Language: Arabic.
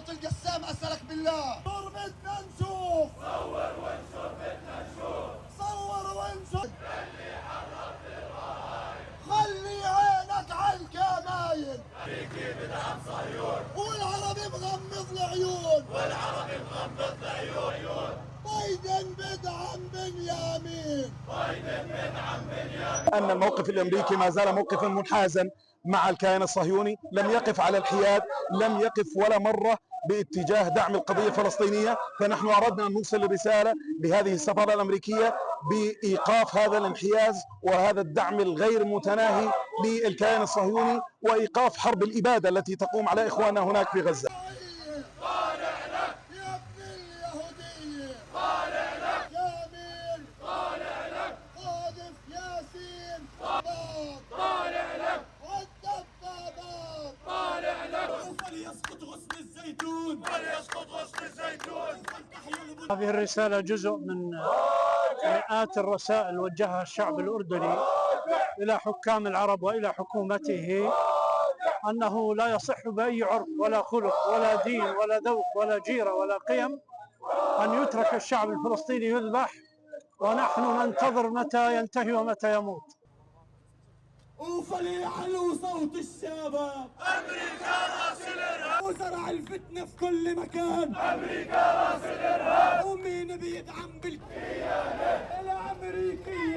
صوت القسام أسألك بالله. صور بدنا نشوف. صور وانشر بدنا نشوف. صور وانشر. خلي عينك على الكماين. أمريكي بدعم صهيون والعربي مغمض العيون. والعربي مغمض العيون. بايدن بدعم بنيامين. بايدن بدعم بنيامين. أن الموقف الأمريكي ما زال موقفا منحازا مع الكيان الصهيوني، لم يقف على الحياد، لم يقف ولا مرة باتجاه دعم القضية الفلسطينية. فنحن أردنا أن نوصل رسالة لهذه السفارة الأمريكية بإيقاف هذا الانحياز وهذا الدعم الغير متناهي للكيان الصهيوني، وإيقاف حرب الإبادة التي تقوم على إخواننا هناك في غزة. طالع لك يا ابن اليهودية. طالع لك كامل. طالع لك قاذف ياسين. طالع لك والدبابات. طالع لك وليسقط غصن الزيتون. وليسقط غصن الزيتون. هذه الرسالة جزء من مئات الرسائل وجهها الشعب الأردني إلى حكام العرب وإلى حكومته أنه لا يصح بأي عرف ولا خلق ولا دين ولا ذوق ولا جيرة ولا قيم أن يترك الشعب الفلسطيني يذبح، ونحن ننتظر متى ينتهي ومتى يموت. وفليعلو صوت الشباب. أمريكا راس الإرهاب. وزرع الفتنة في كل مكان. أمريكا راس الإرهاب. ومين بيدعم بالكيانة الأمريكية؟